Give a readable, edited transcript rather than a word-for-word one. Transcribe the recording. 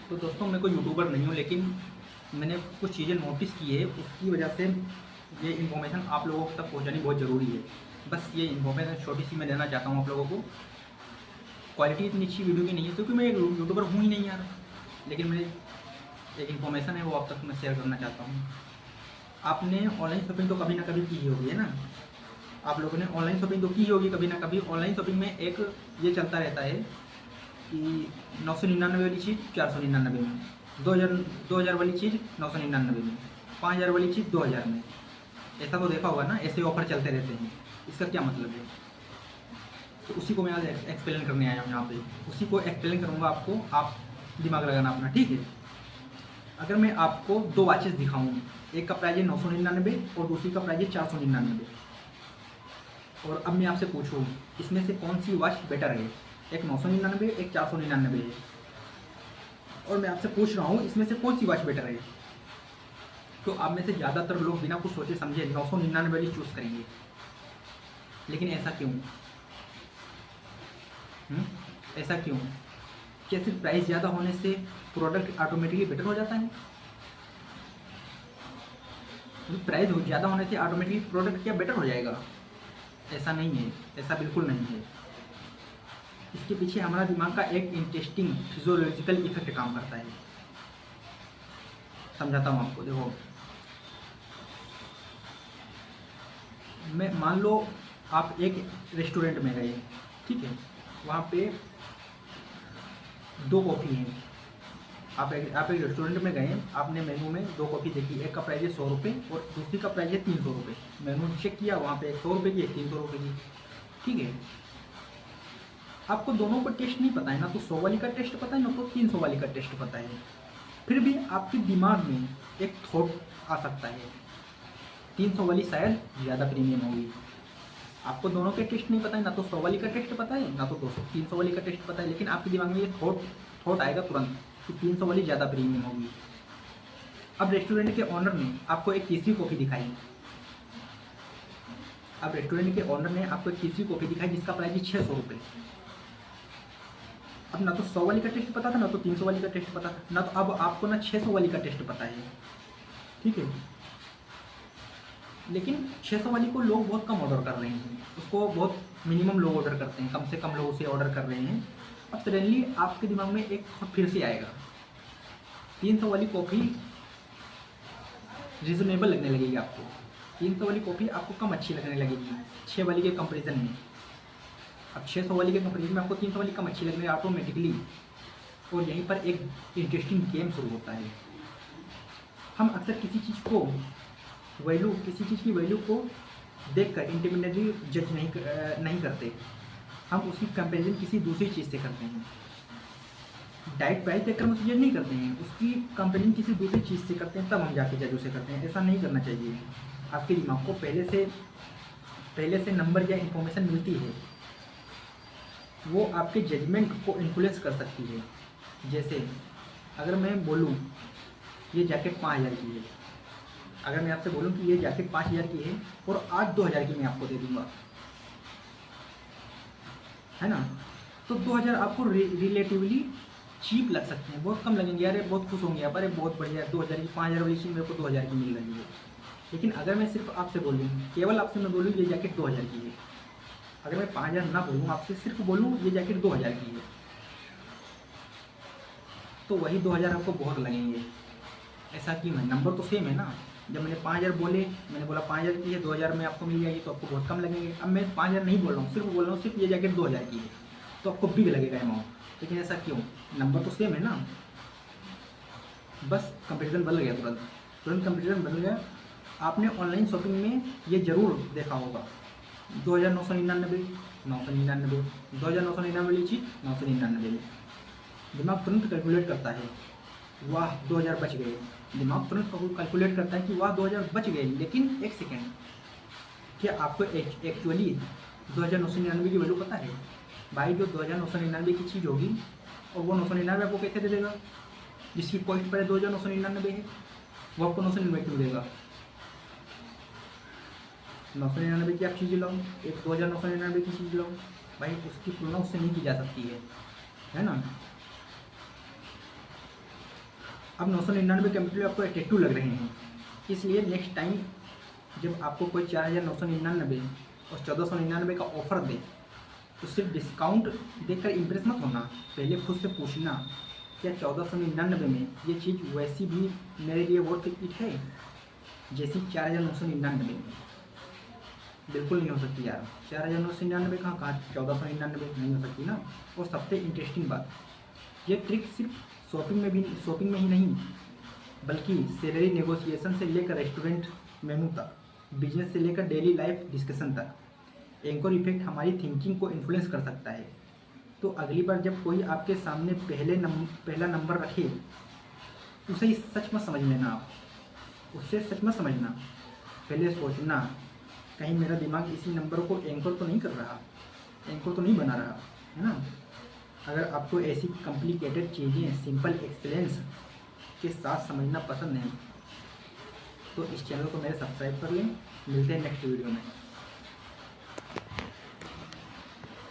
तो दोस्तों मैं कोई यूट्यूबर नहीं हूँ, लेकिन मैंने कुछ चीज़ें नोटिस की है, उसकी वजह से ये इन्फॉर्मेशन आप लोगों तक पहुँचानी बहुत ज़रूरी है। बस ये इन्फॉर्मेशन छोटी सी मैं देना चाहता हूँ आप लोगों को। क्वालिटी इतनी अच्छी वीडियो की नहीं है क्योंकि मैं एक यूट्यूबर हूँ ही नहीं यार, लेकिन मेरी एक इन्फॉर्मेशन है वो आप तक मैं शेयर करना चाहता हूँ। आपने ऑनलाइन शॉपिंग तो कभी ना कभी की ही होगी, है ना? आप लोगों ने ऑनलाइन शॉपिंग तो की ही होगी कभी ना कभी। ऑनलाइन शॉपिंग में एक ये चलता रहता है कि 999 वाली चीज़ 499 में, 2000 वाली चीज़ 999 में, 5000 वाली चीज़ 2000 में। ऐसा तो देखा होगा ना, ऐसे ऑफर चलते रहते हैं। इसका क्या मतलब है? तो उसी को मैं आज एक्सप्लेन करने आया हूँ यहाँ पे। उसी को एक्सप्लेन करूँगा आपको, आप दिमाग लगाना अपना, ठीक है? अगर मैं आपको दो वॉचेस दिखाऊँ, एक का प्राइस है 999 और दूसरी का प्राइस है 499, और अब मैं आपसे पूछूँ इसमें से कौन सी वॉच बेटर है? एक 999, एक 499 है, और मैं आपसे पूछ रहा हूँ इसमें से कौन सी वॉच बेटर है? तो आप में से ज़्यादातर लोग बिना कुछ सोचे समझे 999 वाली चूज़ करेंगे। लेकिन ऐसा क्यों? ऐसा क्यों? क्या सिर्फ प्राइस ज़्यादा होने से प्रोडक्ट ऑटोमेटिकली बेटर हो जाता है? प्राइस ज़्यादा होने से ऑटोमेटिकली प्रोडक्ट क्या बेटर हो जाएगा? ऐसा नहीं है, ऐसा बिल्कुल नहीं है। इसके पीछे हमारा दिमाग का एक इंटरेस्टिंग फिजियोलॉजिकल इफेक्ट काम करता है। समझाता हूँ आपको, देखो। मैं मान लो आप एक रेस्टोरेंट में गए, ठीक है? वहाँ पे दो कॉफ़ी हैं। आप एक रेस्टोरेंट में गए, आपने मेनू में दो कॉफ़ी देखी, एक का प्राइस है 100 रुपये और दूसरी का प्राइस है 300 रुपये। मेनू चेक किया, वहाँ पे एक 100 रुपये की, एक 300 रुपये की, ठीक है? आपको दोनों का टेस्ट नहीं पता है, ना तो 100 वाली का टेस्ट पता है, ना तो 300 वाली का टेस्ट पता है। फिर भी आपके दिमाग में एक थॉट आ सकता है 300 वाली शायद ज़्यादा प्रीमियम होगी। आपको दोनों के टेस्ट नहीं पता है, ना तो 100 वाली का टेस्ट पता है, ना तो 300 वाली का टेस्ट पता है, लेकिन आपके दिमाग में ये थॉट आएगा तुरंत कि 300 वाली ज़्यादा प्रीमियम होगी। अब रेस्टोरेंट के ऑनर ने आपको एक तीसरी कॉफ़ी दिखाई। अब रेस्टोरेंट के ऑनर ने आपको एक तीसरी कॉफ़ी दिखाई जिसका प्राइस है 600 रुपये। अब ना तो 100 वाली का टेस्ट पता था, ना तो 300 वाली का टेस्ट पता था, ना तो अब आपको ना 600 वाली का टेस्ट पता है, ठीक है? लेकिन 600 वाली को लोग बहुत कम ऑर्डर कर रहे हैं, उसको बहुत मिनिमम लोग ऑर्डर करते हैं, कम से कम लोग उसे ऑर्डर कर रहे हैं। अब सडनली आपके दिमाग में एक फिर से आएगा, 300 वाली कॉफ़ी रिजनेबल लगने लगेगी आपको, 300 वाली कॉफ़ी आपको कम अच्छी लगने लगेगी 6 वाली के कंपेरिजन में। अब 600 वाली के कंपेरिजन में आपको 300 वाली कम अच्छी लगने ऑटोमेटिकली, और यहीं पर एक इंटरेस्टिंग गेम शुरू होता है। हम अक्सर किसी चीज़ की वैल्यू को देखकर इंडिपेंडेंटली जज नहीं करते, हम उसकी कंपैरिजन किसी दूसरी चीज़ से करते हैं। डायरेक्ट प्राइस देखकर हम उसे जज नहीं करते हैं, उसकी कंपैरिजन किसी दूसरी चीज़ से करते हैं, तब हम जाके जज उसे करते हैं। ऐसा नहीं करना चाहिए। आपके दिमाग को पहले से नंबर या इन्फॉर्मेशन मिलती है, वो आपके जजमेंट को इन्फ्लुएंस कर सकती है। जैसे अगर मैं बोलूँ ये जैकेट 5000 की है, अगर मैं आपसे बोलूं कि ये जैकेट 5000 की है और आज 2000 की मैं आपको दे दूंगा, है ना? तो 2000 आपको रिलेटिवली चीप लग सकते हैं, बहुत कम लगेंगे, अरे बहुत खुश होंगे आप, अरे बहुत बढ़िया 2000 की, 5000 वाली चीज़ मेरे को 2000 की मिल रही है। लेकिन अगर मैं सिर्फ आपसे बोलूँ, केवल आपसे मैं बोलूँ ये जैकेट 2000 की है, अगर मैं 5000 ना बोलूँ, आपसे सिर्फ बोलूँ ये जैकेट 2000 की है, तो वही 2000 आपको बहुत लगेंगे। ऐसा क्यों है? नंबर तो सेम है ना। जब मैंने 5000 बोले, मैंने बोला 5000 की है, 2000 में आपको मिल जाएगी, तो आपको बहुत कम लगेंगे। अब मैं 5000 नहीं बोल रहा हूँ, सिर्फ बोल रहा हूँ सिर्फ ये जैकेट 2000 की है, तो आपको बिग लगेगा अमाउंट। लेकिन ऐसा क्यों? नंबर तो सेम है ना, बस कंपेरिजन बदल गया, तुरंत कंपेरिजन बदल गया। आपने ऑनलाइन शॉपिंग में ये ज़रूर देखा होगा, 2999, 999, 2999 वाली चीज़ 999 में, दिमाग तुरंत कैलकुलेट करता है, वाह 2000 बच गए। दिमाग तुरंत कैलकुलेट करता है कि वाह 2000 बच गए। लेकिन एक सेकेंड, क्या आपको एक्चुअली 2999 की वैल्यू पता है? भाई जो 2999 की चीज़ होगी और वो 999 आपको कैसे दे देगा? जिसकी कॉस्ट पर 2999 है वो आपको 999 क्यों देगा? 999 की आप चीज़ लाओ, एक 2999 की चीज़ लाओ, भाई उसकी तुलना उससे नहीं की जा सकती है ना? अब 999 कैपिटल आपको अट्रैक्टिव लग रहे हैं, इसलिए नेक्स्ट टाइम जब आपको कोई 4,999 और 1,499 का ऑफर दे तो सिर्फ डिस्काउंट देखकर इम्प्रेस मत होना, पहले खुद से पूछना क्या 1,499 में ये चीज़ वैसी भी मेरे लिए वर्थ इट है जैसी 4,999 में। बिल्कुल नहीं हो सकती यार, 4,999 कहाँ 1,499 नहीं हो सकती ना। और सबसे इंटरेस्टिंग बात, ये ट्रिक सिर्फ शॉपिंग में ही नहीं बल्कि सैलरी नेगोशिएशन से लेकर रेस्टोरेंट मेनू तक, बिजनेस से लेकर डेली लाइफ डिस्कशन तक एंकर इफेक्ट हमारी थिंकिंग को इन्फ्लुएंस कर सकता है। तो अगली बार जब कोई आपके सामने पहला नंबर रखे उसे सच मत समझ लेना, आप उससे सच मत समझना, पहले सोचना कहीं मेरा दिमाग इसी नंबर को एंकर तो नहीं कर रहा, एंकर तो नहीं बना रहा है ना। अगर आपको ऐसी कॉम्प्लिकेटेड चीज़ें सिंपल एक्सपीरियंस के साथ समझना पसंद है तो इस चैनल को मेरे सब्सक्राइब कर लें। मिलते हैं नेक्स्ट वीडियो में।